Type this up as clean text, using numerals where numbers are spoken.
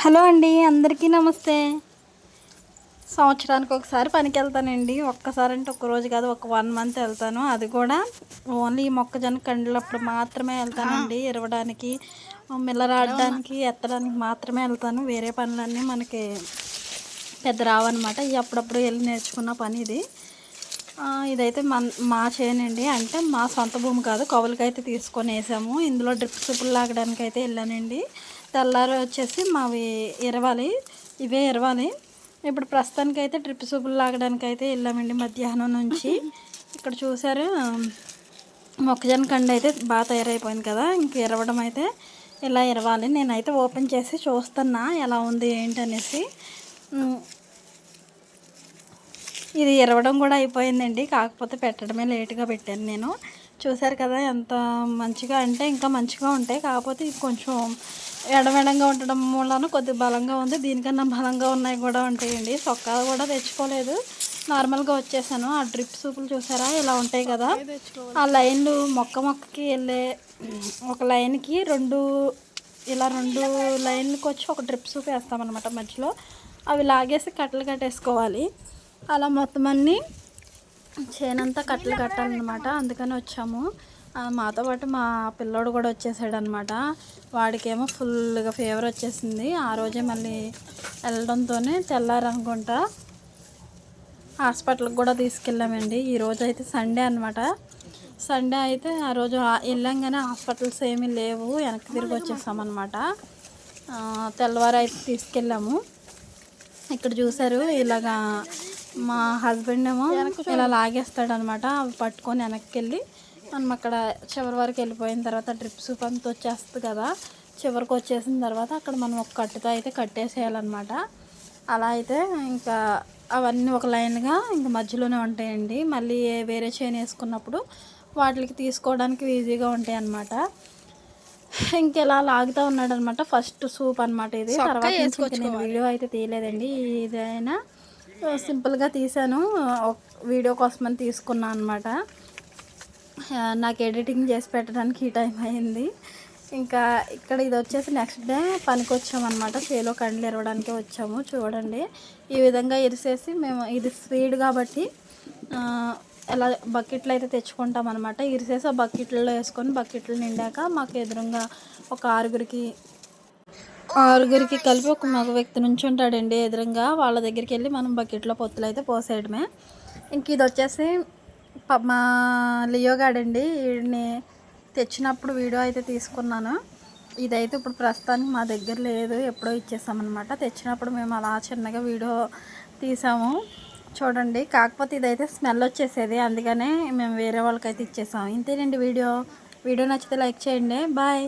Hello అండి, అందరికీ నమస్తే. సంవత్సరానికి ఒకసారి పనికి వెళ్తానండి. ఒక్కసారి అంటే ఒక్క రోజు కాదు, ఒక 1 మంత్ వెళ్తాను. అది కూడా ఓన్లీ మొక్కజొన్న కండిలప్పుడు మాత్రమే వెళ్తానండి. ఇరవడానికి, మిల్లరాడడానికి, ఎత్తడానికి మాత్రమే వెళ్తాను. వేరే పనులన్నీ మనకి పెద్ద రావన్నమాట. ఇవి అప్పుడప్పుడు వెళ్ళి నేర్చుకున్న పని ఇది. ఇదైతే మా చేనండి. అంటే మా సొంత భూమి కాదు, కౌలుకైతే తీసుకొని వేసాము. ఇందులో డ్రిప్ సూపులు లాగడానికి అయితే వెళ్ళానండి. తెల్లారి వచ్చేసి మావి ఇరవాలి, ఇవే ఇరవాలి. ఇప్పుడు ప్రస్తుతానికి అయితే డ్రిప్ సూపులు లాగడానికి అయితే వెళ్ళామండి మధ్యాహ్నం నుంచి. ఇక్కడ చూసారు, మొక్కజొన్న కండి అయితే బాగా తయారైపోయింది కదా. ఇంక ఇరవడం అయితే ఇలా ఇరవాలి. నేనైతే ఓపెన్ చేసి చూస్తున్నా ఎలా ఉంది ఏంటనేసి. ఇది ఇరవడం కూడా అయిపోయిందండి, కాకపోతే పెట్టడమే లేట్గా పెట్టాను నేను. చూసారు కదా ఎంత మంచిగా, అంటే ఇంకా మంచిగా ఉంటాయి. కాకపోతే ఇది కొంచెం ఎడమెడంగా ఉండడం వలన కొద్దిగా బలంగా ఉంది. దీనికన్నా బలంగా ఉన్నాయి కూడా ఉంటాయండి. సొక్కా కూడా తెచ్చుకోలేదు, నార్మల్గా వచ్చేసాను. ఆ డ్రిప్ సూపులు చూసారా ఇలా ఉంటాయి కదా, ఆ లైన్లు మొక్కకి వెళ్ళే ఒక లైన్కి ఇలా రెండు లైన్లకు వచ్చి ఒక డ్రిప్ సూప్ వేస్తామన్నమాట మధ్యలో. అవి లాగేసి కట్టలు కట్టేసుకోవాలి. అలా మొత్తం అన్నీ చేనంతా కట్టలు కట్టాలన్నమాట. అందుకని వచ్చాము. మాతో పాటు మా పిల్లోడు కూడా వచ్చేసాడు అనమాట. వాడికేమో ఫుల్గా ఫీవర్ వచ్చేసింది. ఆ రోజే మళ్ళీ వెళ్ళడంతోనే తెల్లారనుకుంటా హాస్పిటల్కి కూడా తీసుకెళ్ళామండి. ఈరోజు అయితే సండే అనమాట. సండే అయితే ఆ రోజు వెళ్ళంగానే హాస్పిటల్స్ ఏమీ లేవు, వెనక్కి తిరిగి వచ్చేసామన్నమాట. తెల్లవారు అయితే తీసుకెళ్ళాము. ఇక్కడ చూసారు, ఇలాగా మా హస్బెండ్ ఏమో ఇలా లాగేస్తాడనమాట. అవి పట్టుకొని వెనక్కి వెళ్ళి మనం అక్కడ చివరి వరకు వెళ్ళిపోయిన తర్వాత డ్రిప్ సూప్ అంతా వచ్చేస్తుంది కదా. చివరికి వచ్చేసిన తర్వాత అక్కడ మనం ఒక కట్టుతో అయితే కట్టేసేయాలన్నమాట. అలా అయితే ఇంకా అవన్నీ ఒక లైన్గా ఇంకా మధ్యలోనే ఉంటాయండి. మళ్ళీ వేరే చైన్ వేసుకున్నప్పుడు వాటికి తీసుకోవడానికి ఈజీగా ఉంటాయి అన్నమాట. ఇంకెలా లాగుతూ ఉన్నాడు అనమాట. ఫస్ట్ సూప్ అనమాట ఇది. తర్వాత నేను వీడియో అయితే తీయలేదండి. ఇదైనా సింపుల్గా తీసాను, వీడియో కోసమని తీసుకున్నాను అనమాట. నాకు ఎడిటింగ్ చేసి పెట్టడానికి ఈ టైం అయింది. ఇంకా ఇక్కడ ఇది వచ్చేసి నెక్స్ట్ డే పనికి వచ్చామన్నమాట. చేలో కండ్లు ఇరవడానికి వచ్చాము. చూడండి, ఈ విధంగా ఇరిసేసి మేము, ఇది స్పీడ్ కాబట్టి ఇలా బకెట్లు అయితే తెచ్చుకుంటాం అనమాట. ఇరిసేసి ఆ బకెట్లలో వేసుకొని బకెట్లు నిండాక మాకు ఎదురుగా ఒక ఆరుగురికి కలిపి ఒక మగ వ్యక్తి నుంచి ఉంటాడండి ఎదురుగా. వాళ్ళ దగ్గరికి వెళ్ళి మనం బకెట్లో పొత్తులు అయితే పోసేయడమే. ఇంక ఇది వచ్చేసి మా లియో గాడండి. వీడిని తెచ్చినప్పుడు వీడియో అయితే తీసుకున్నాను. ఇదైతే ఇప్పుడు ప్రస్తుతానికి మా దగ్గర లేదు, ఎప్పుడో ఇచ్చేసామన్నమాట. తెచ్చినప్పుడు మేము అలా చిన్నగా వీడియో తీసాము చూడండి. కాకపోతే ఇదైతే స్మెల్ వచ్చేసేది, అందుకనే మేము వేరే వాళ్ళకైతే ఇచ్చేసాము. ఇంతేనండి వీడియో నచ్చితే లైక్ చేయండి. బాయ్.